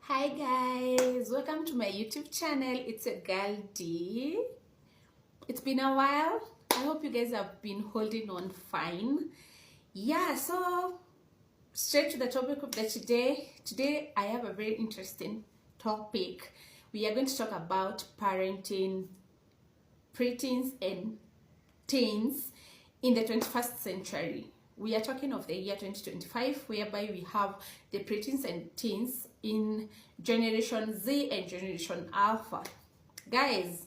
Hi guys, welcome to my YouTube channel. It's a girl D. It's been a while. I hope you guys have been holding on fine. Yeah, so straight to the topic of the today. Today I have a very interesting topic. We are going to talk about parenting preteens and teens in the 21st century. We are talking of the year 2025, whereby we have the preteens and teens in Generation Z and Generation Alpha. Guys,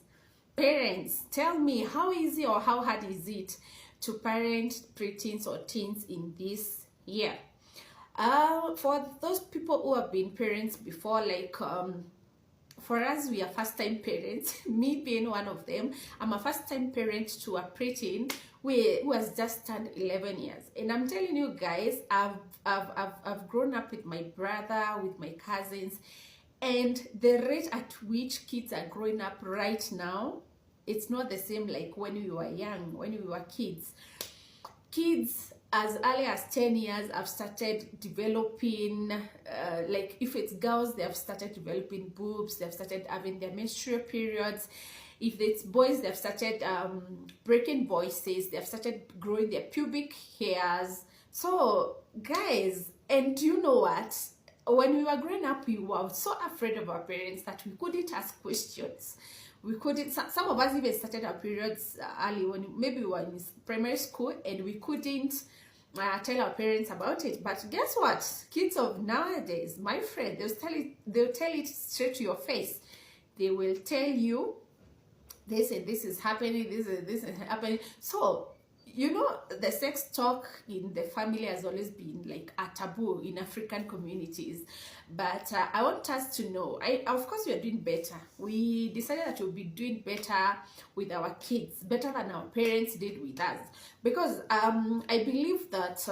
parents, tell me, how easy or how hard is it to parent preteens or teens in this year? For those people who have been parents before, like for us, we are first-time parents. Me being one of them, I'm a first-time parent to a preteen who has just turned 11 years. And I'm telling you guys, I've grown up with my brother, with my cousins, and the rate at which kids are growing up right now, it's not the same like when we were young, when we were kids. Kids as early as 10 years have started developing, like if it's girls, they have started developing boobs, they've started having their menstrual periods. If it's boys, they've started breaking voices, they've started growing their pubic hairs. So guys, and do you know what? When we were growing up, we were so afraid of our parents that we couldn't ask questions. We couldn't, some of us even started our periods early when maybe we were in primary school, and we couldn't tell our parents about it. But guess what? Kids of nowadays, my friend, they'll tell it straight to your face. They will tell you this and this is happening, this is happening. So you know, the sex talk in the family has always been like a taboo in African communities. But I want us to know, of course we are doing better. We decided that we'll be doing better with our kids, better than our parents did with us. Because I believe that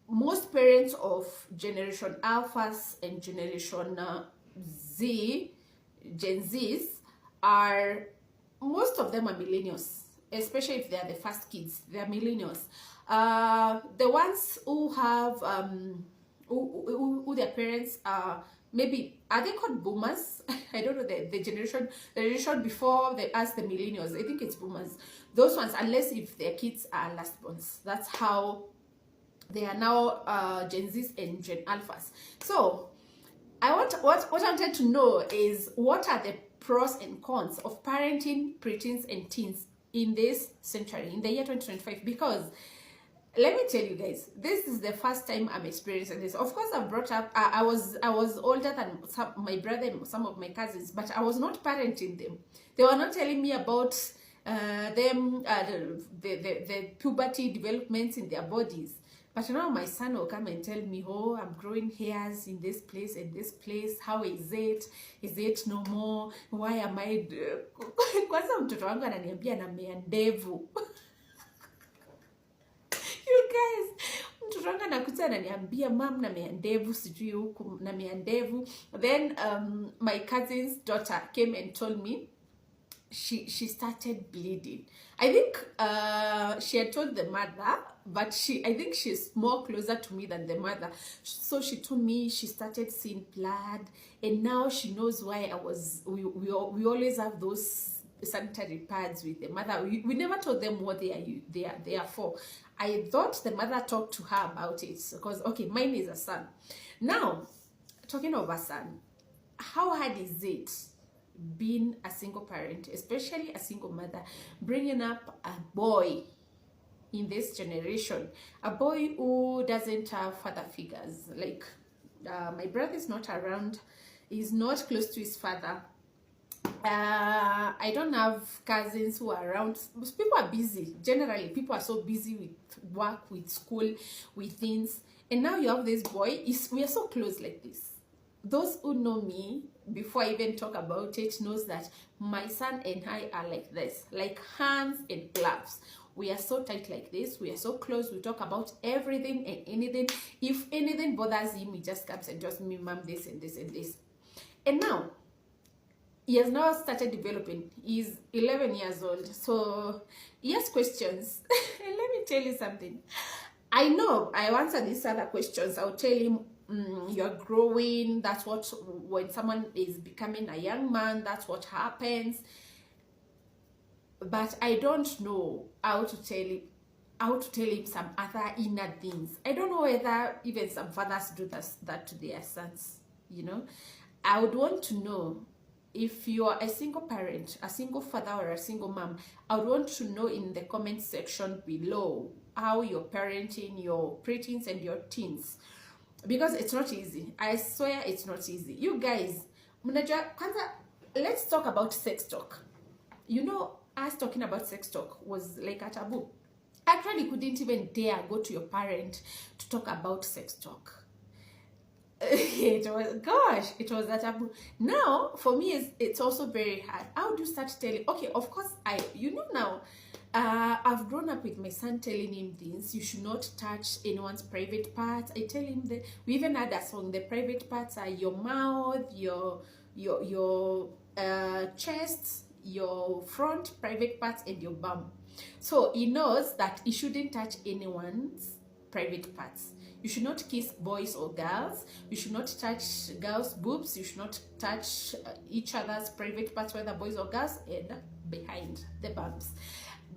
most parents of Generation Alphas and Generation Z, Gen Zs, most of them are millennials. Especially if they are the first kids, they are millennials. The ones who have who their parents are, maybe are they called boomers? I don't know, the generation before they ask the millennials. I think it's boomers. Those ones, unless if their kids are lastborns. That's how they are now Gen Zs and Gen Alphas. So what I wanted to know is, what are the pros and cons of parenting preteens and teens in this century, in the year 2025? Because let me tell you guys, this is the first time I'm experiencing this. Of course, I've brought up, I was older than my brother and some of my cousins, but I was not parenting them. They were not telling me about the puberty developments in their bodies. But now my son will come and tell me, oh, I'm growing hairs in this place and this place. How is it? Is it no more? Why am I... Kwanza mtoto wangu ananiambia namea ndevu. You guys, mtoto wangu anakuja ananiambia, mam, namea ndevu, sijui huku namea ndevu. Then my cousin's daughter came and told me she started bleeding. I think she had told the mother, but I think she's more closer to me than the mother. So she told me she started seeing blood, and now she knows why we always have those sanitary pads with the mother. We never told them what they are for. I thought the mother talked to her about it, because okay, mine is a son. Now, talking of a son, how hard is it being a single parent, especially a single mother, bringing up a boy in this generation, a boy who doesn't have father figures? Like my brother is not around, he's not close to his father. I don't have cousins who are around. People are busy. Generally, people are so busy with work, with school, with things. And now you have this boy. We are so close like this. Those who know me, before I even talk about it, knows that my son and I are like this, like hands and gloves. We are so tight like this. We are so close. We talk about everything and anything. If anything bothers him, he just comes and tells me, mom, this and this and this. And now, he has now started developing. He's 11 years old. So he has questions. And let me tell you something. I know I answer these other questions. I'll tell him, you're growing. That's what, when someone is becoming a young man, that's what happens. But I don't know how to tell him some other inner things. I don't know whether even some fathers do that to their sons, you know. I would want to know, if you are a single parent, a single father or a single mom, I would want to know in the comment section below how you're parenting your preteens and your teens, because it's not easy. I swear it's not easy. You guys, let's talk about sex talk. You know, us talking about sex talk was like a taboo. Actually, couldn't even dare go to your parent to talk about sex talk. It was a taboo. Now, for me, it's also very hard. How do you start telling? Okay, of course, now, I've grown up with my son telling him things. You should not touch anyone's private parts. I tell him that we even had a song. The private parts are your mouth, your chest, your front private parts, and your bum. So he knows that he shouldn't touch anyone's private parts. You should not kiss boys or girls. You should not touch girls' boobs. You should not touch each other's private parts, whether boys or girls, and behind the bumps.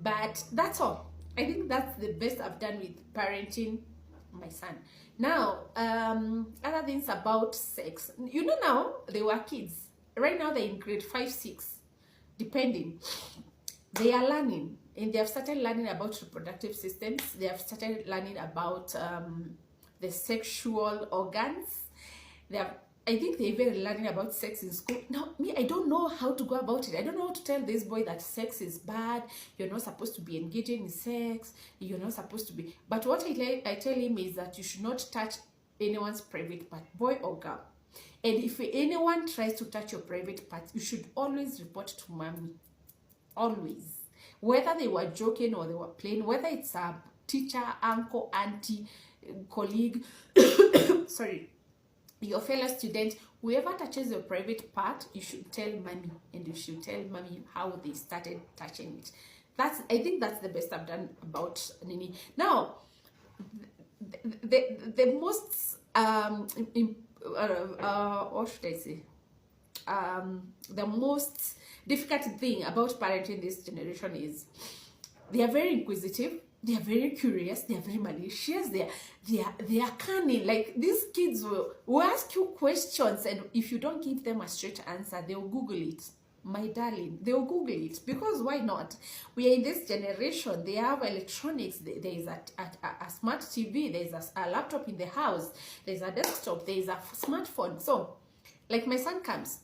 But that's all. I think that's the best I've done with parenting my son. Now, other things about sex. You know, now they were kids. Right now they're in grade 5, 6, depending. They are learning, and they have started learning about reproductive systems. They have started learning about the sexual organs. I think they're even learning about sex in school. Now, me, I don't know how to go about it. I don't know how to tell this boy that sex is bad. You're not supposed to be engaging in sex. You're not supposed to be. But what I tell him is that you should not touch anyone's private part, boy or girl. And if anyone tries to touch your private part, you should always report to mommy. Always. Whether they were joking or they were playing, whether it's a teacher, uncle, auntie, colleague, sorry, your fellow student, whoever touches your private part, you should tell mommy, and you should tell mommy how they started touching it. I think that's the best I've done about Nini. Now, the most what should I say? The most difficult thing about parenting this generation is they are very inquisitive, they are very curious, they are very malicious, they are cunning. Like, these kids will ask you questions, and if you don't give them a straight answer, they'll Google it. My darling, they'll Google it, because why not? We are in this generation. They have electronics. There is a smart TV, there is a laptop in the house, there's a desktop, there is a smartphone. So, like, my son comes,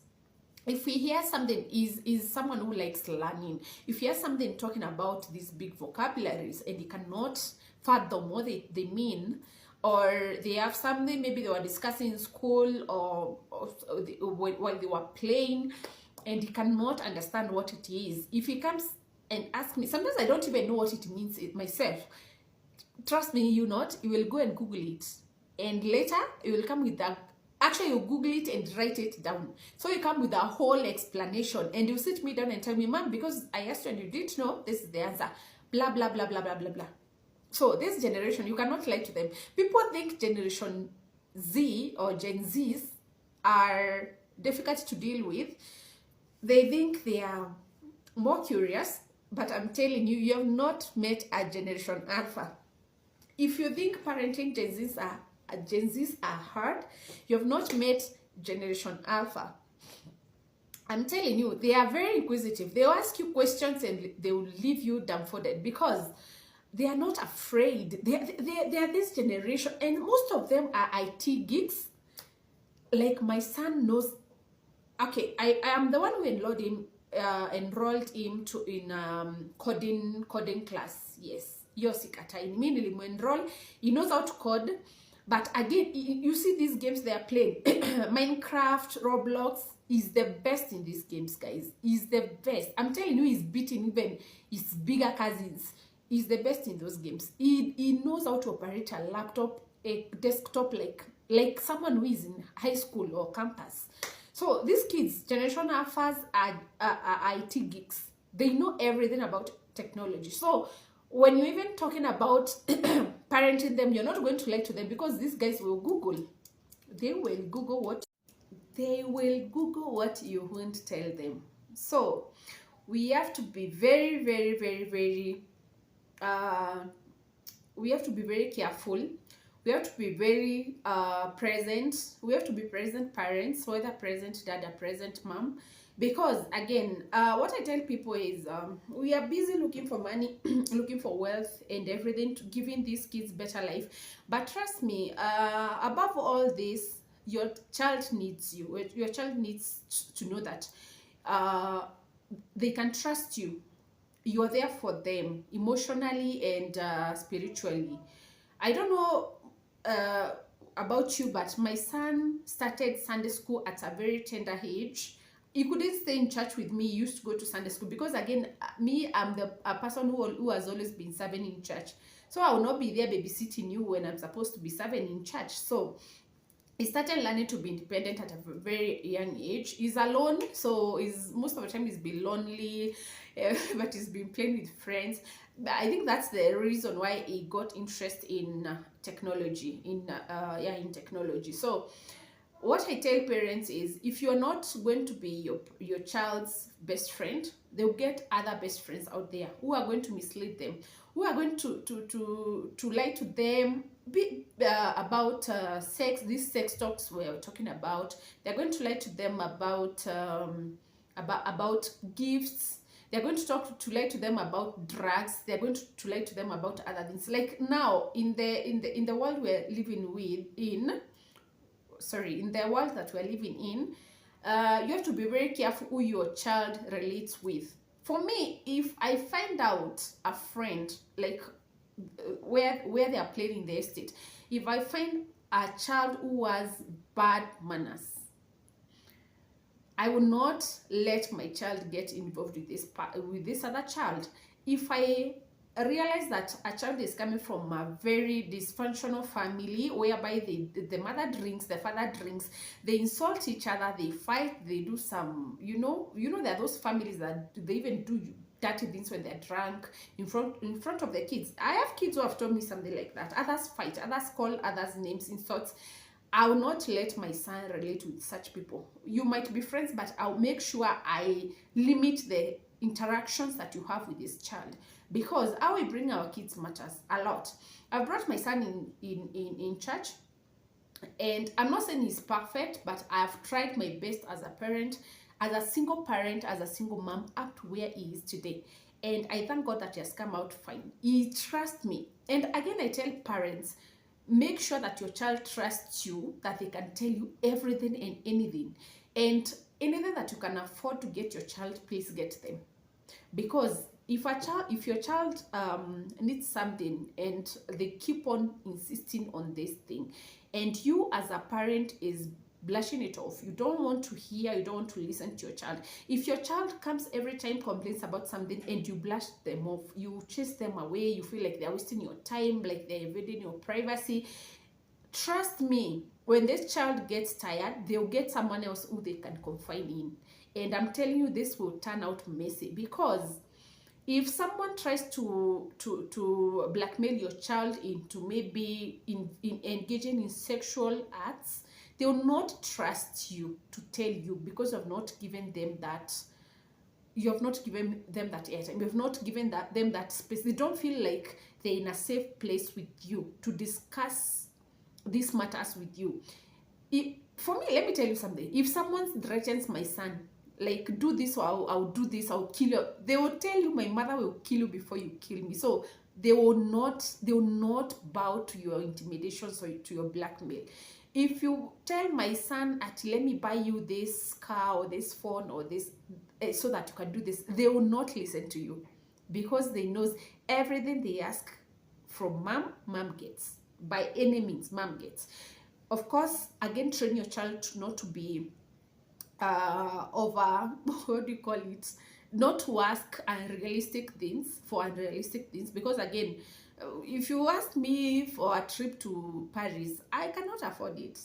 if we hear something, is someone who likes learning. If he hears something talking about these big vocabularies and he cannot fathom what they mean, or they have something maybe they were discussing in school or while they were playing, and he cannot understand what it is, if he comes and asks me, sometimes I don't even know what it means myself. Trust me, you will go and Google it, and later you will come with that. Actually, you Google it and write it down. So you come with a whole explanation, and you sit me down and tell me, Mom, because I asked you and you didn't know, this is the answer. Blah, blah, blah, blah, blah, blah, blah. So this generation, you cannot lie to them. People think Generation Z or Gen Zs are difficult to deal with. They think they are more curious, but I'm telling you, you have not met a Generation Alpha. If you think parenting Gen Zs are hard, you have not met Generation Alpha. I'm telling you, they are very inquisitive. They'll ask you questions and they will leave you dumbfounded, because they are not afraid. They are this generation, and most of them are IT geeks. Like, my son knows. Okay, I am the one who enrolled him in coding class. Yes, Yosikata. Enroll. He knows how to code. But again, you see these games they are playing. Minecraft, Roblox is the best in these games, guys. He's the best. I'm telling you, he's beating even his bigger cousins. He's the best in those games. He knows how to operate a laptop, a desktop, like someone who is in high school or campus. So these kids, Generation Alphas, are IT geeks. They know everything about technology. So when you're even talking about parenting them, you're not going to lie to them, because these guys will Google. they will Google what you won't tell them. So we have to be very, very, very, very we have to be very careful. We have to be very present. We have to be present parents, whether present dad or present mom. Because again, what I tell people is we are busy looking for money, looking for wealth and everything, to giving these kids better life. But trust me, above all this, your child needs you. Your child needs to know that they can trust you. You're there for them emotionally and spiritually. I don't know about you, but my son started Sunday school at a very tender age. He couldn't stay in church with me. He used to go to Sunday school because, again, me, I'm the a person who has always been serving in church. So I will not be there babysitting you when I'm supposed to be serving in church. So he started learning to be independent at a very young age. He's alone, so most of the time he's been lonely, but he's been playing with friends. But I think that's the reason why he got interest in technology, in technology. So what I tell parents is, if you're not going to be your child's best friend, they'll get other best friends out there who are going to mislead them, who are going to lie to them about sex, these sex talks we're talking about. They're going to lie to them about gifts. They're going to lie to them about drugs. They're going to lie to them about other things. Like now, in the world we're living in the world that we're living in, you have to be very careful who your child relates with. For me, if I find out a friend, like where they are playing in the estate, if I find a child who has bad manners, I will not let my child get involved with this other child. If I realize that a child is coming from a very dysfunctional family whereby the mother drinks, the father drinks, they insult each other, they fight, they do some, there are those families that they even do dirty things when they're drunk in front of the kids. I have kids who have told me something like that. Others fight, others call others names, insults. I will not let my son relate with such people. You might be friends, but I'll make sure I limit the interactions that you have with this child, because how we bring our kids matters a lot. I've brought my son in church, and I'm not saying he's perfect, but I've tried my best as a parent, as a single parent, as a single mom, up to where he is today. And I thank God that he has come out fine. He trusts me. And again, I tell parents, make sure that your child trusts you, that they can tell you everything and anything. And anything that you can afford to get your child, please get them. Because if your child needs something and they keep on insisting on this thing, and you as a parent is blushing it off, you don't want to hear, you don't want to listen to your child. If your child comes every time, complains about something, and you blush them off, you chase them away, you feel like they're wasting your time, like they're invading your privacy, trust me, when this child gets tired, they'll get someone else who they can confide in. And I'm telling you, this will turn out messy, because if someone tries to blackmail your child into maybe in engaging in sexual acts, they will not trust you to tell you, because you have not given them that. You have not given them that airtime. You have not given them that space. They don't feel like they're in a safe place with you to discuss these matters with you. For me, let me tell you something. If someone threatens my son, like, do this or I'll do this, I'll kill you, they will tell you, my mother will kill you before you kill me. So they will not bow to your intimidations or to your blackmail. If you tell my son, let me buy you this car or this phone or this so that you can do this, they will not listen to you, because they know everything they ask from mom gets. By any means, mom gets. Of course, again, train your child not to be what do you call it, not to ask unrealistic things for unrealistic things, because again, if you ask me for a trip to Paris, I cannot afford it.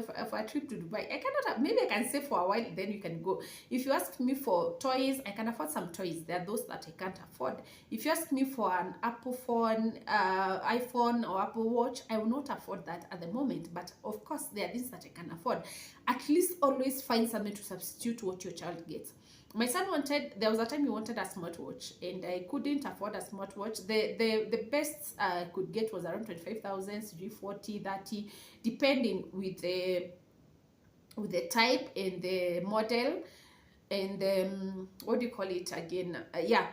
for a trip to Dubai. I cannot have, maybe I can save for a while, then you can go. If you ask me for toys, I can afford some toys. There are those that I can't afford. If you ask me for an Apple phone, iPhone or Apple Watch, I will not afford that at the moment. But of course, there are things that I can afford. At least always find something to substitute what your child gets. My son wanted, there was a time he wanted a smartwatch, and I couldn't afford a smartwatch. The best I could get was around 25,000, 40, 30, depending with the type and the model and what do you call it again? Yeah,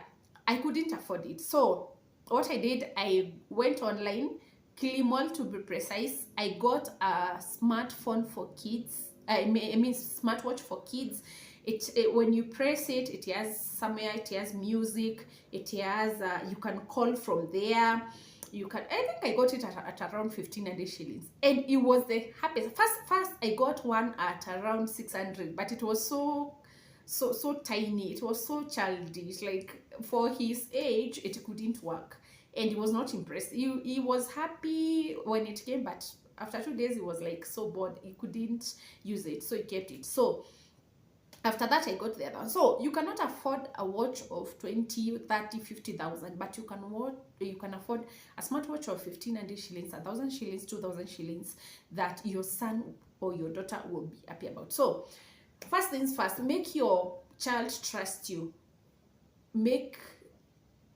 I couldn't afford it. So what I did, I went online, Kilimall to be precise. I got a smartphone for kids. I mean smartwatch for kids. It when you press it, it has somewhere, it has music, it has you can call from there. You can, I think I got it at around 1,500 shillings, and it was the happiest. First I got one at around 600, but it was so tiny, it was so childish, like for his age it couldn't work, and he was not impressed. He was happy when it came, but after 2 days he was like so bored, he couldn't use it, so he kept it. So after that I got the other one. So you cannot afford a watch of 20, 30, 50,000, but you can afford a smartwatch of 1,500 shillings, 1,000 shillings, 2,000 shillings that your son or your daughter will be happy about. So first things first, make your child trust you. Make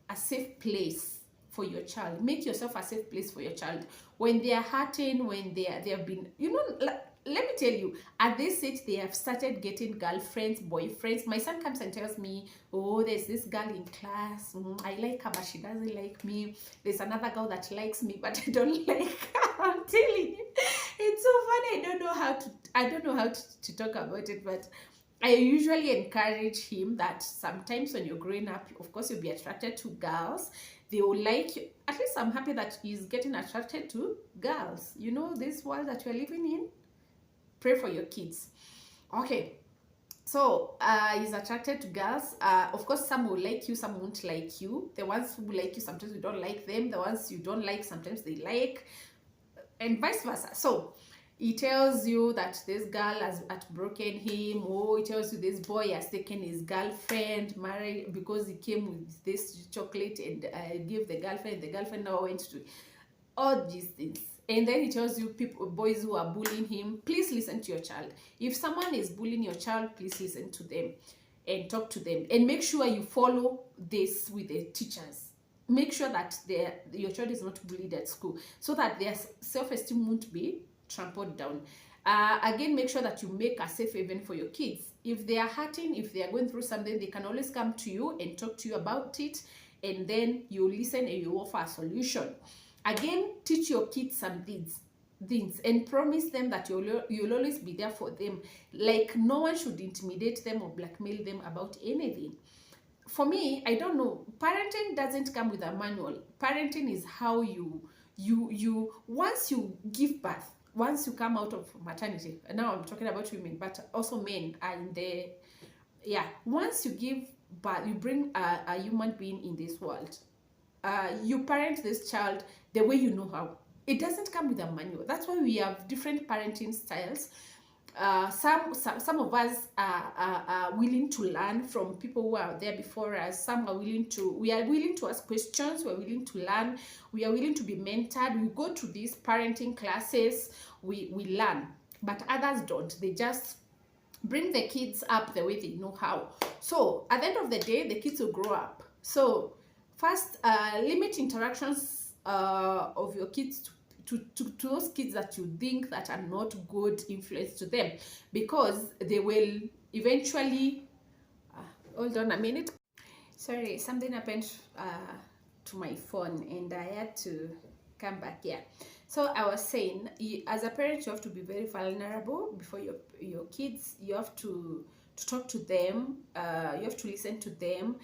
a safe place for your child. Make yourself a safe place for your child. When they are hurting, when they have been, you know, let me tell you, at this age, they have started getting girlfriends, boyfriends. My son comes and tells me, oh, there's this girl in class. I like her, but she doesn't like me. There's another girl that likes me, but I don't like her. I'm telling you, it's so funny. I don't know how to talk about it, but I usually encourage him that sometimes when you're growing up, of course, you'll be attracted to girls. They will like you. At least I'm happy that he's getting attracted to girls. You know, this world that you're living in, pray for your kids. Okay, so he's attracted to girls. Of course, some will like you, some won't like you. The ones who like you, sometimes you don't like them. The ones you don't like, sometimes they like, and vice versa. So he tells you that this girl has broken him, or he tells you this boy has taken his girlfriend, married because he came with this chocolate and gave the girlfriend now went to all these things. And then he tells you boys who are bullying him. Please listen to your child. If someone is bullying your child, please listen to them and talk to them, and make sure you follow this with the teachers. Make sure that your child is not bullied at school, so that their self-esteem won't be trampled down. Again, make sure that you make a safe haven for your kids. If they are hurting, if they are going through something, they can always come to you and talk to you about it, and then you listen and you offer a solution. Again, teach your kids some things and promise them that you'll always be there for them. Like, no one should intimidate them or blackmail them about anything. For me, I don't know, parenting doesn't come with a manual. Parenting is how you once you give birth, once you come out of maternity, and now I'm talking about women, but also men are in the, yeah, once you give birth, you bring a human being in this world. You parent this child the way you know how. It doesn't come with a manual. That's why we have different parenting styles. Some of us are willing to learn from people who are there before us. Some are willing to, we are willing to ask questions, we're willing to learn, we are willing to be mentored. We go to these parenting classes, we learn, but others don't. They just bring the kids up the way they know how. So at the end of the day, the kids will grow up. So first, limit interactions of your kids to those kids that you think that are not good influence to them, because they will eventually, hold on a minute. Sorry, something happened to my phone and I had to come back here. So I was saying, as a parent, you have to be very vulnerable before your kids. You have to talk to them. You have to listen to them.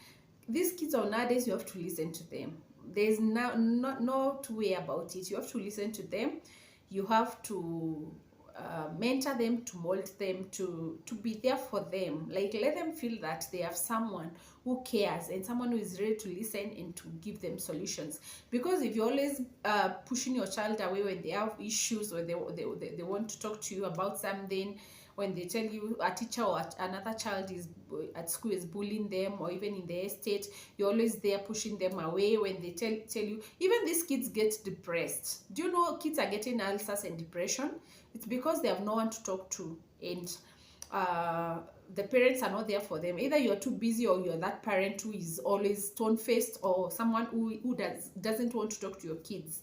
These kids are nowadays, you have to listen to them. There's no two way about it. You have to listen to them. You have to mentor them, to mold them, to be there for them. Like, let them feel that they have someone who cares and someone who is ready to listen and to give them solutions. Because if you're always pushing your child away when they have issues, or they want to talk to you about something, when they tell you a teacher or another child is at school is bullying them, or even in the estate, you're always there pushing them away. When they tell you, even these kids get depressed. Do you know kids are getting ulcers and depression? It's because they have no one to talk to, and the parents are not there for them. Either you're too busy, or you're that parent who is always stone-faced, or someone who doesn't want to talk to your kids.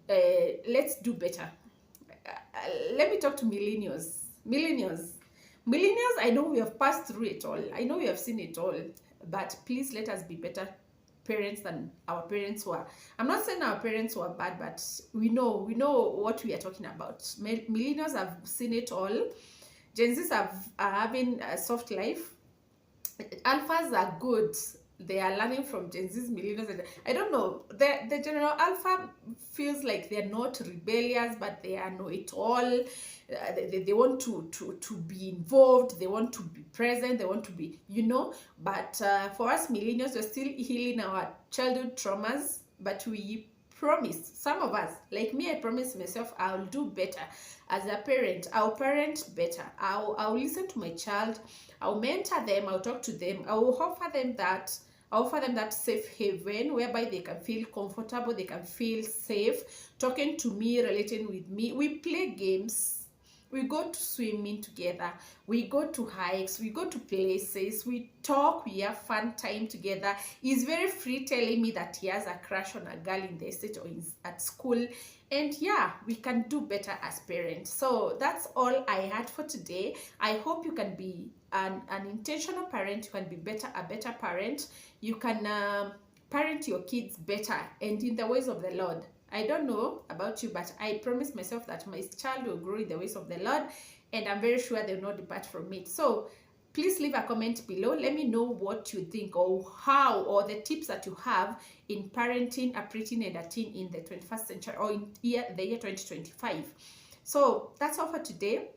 Let's do better. Let me talk to millennials. I know we have passed through it all. I know we have seen it all. But please, let us be better parents than our parents were. I'm not saying our parents were bad, but we know what we are talking about. Millennials have seen it all. Gen Zs are having a soft life. Alphas are good. They are learning from Gen Z's, millennials, and I don't know. The general alpha feels like they're not rebellious, but they are know it all. They want to be involved. They want to be present. They want to be, But for us millennials, we're still healing our childhood traumas. But we promise, some of us, like me, I promise myself I'll do better as a parent. I'll parent better. I'll listen to my child. I'll mentor them. I'll talk to them. I will offer them that safe haven whereby they can feel comfortable, they can feel safe talking to me, relating with me. We play games. We go to swimming together. We go to hikes. We go to places. We talk. We have fun time together. He's very free telling me that he has a crush on a girl in the estate or at school. And yeah, we can do better as parents. So that's all I had for today. I hope you can be an intentional parent. You can be a better parent. You can parent your kids better and in the ways of the Lord. I don't know about you, but I promise myself that my child will grow in the ways of the Lord, and I'm very sure they will not depart from it. So please leave a comment below. Let me know what you think, or how, or the tips that you have in parenting a preteen and a teen in the 21st century, or in the year 2025. So that's all for today.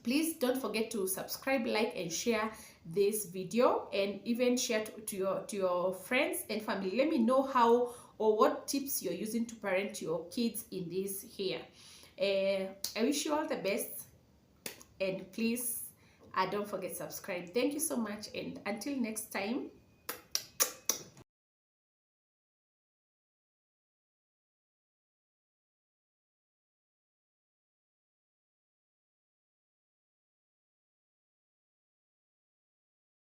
Please don't forget to subscribe, like, and share this video, and even share to your friends and family. Let me know how or what tips you're using to parent your kids in this here. I wish you all the best, and please don't forget to subscribe. Thank you so much, and until next time.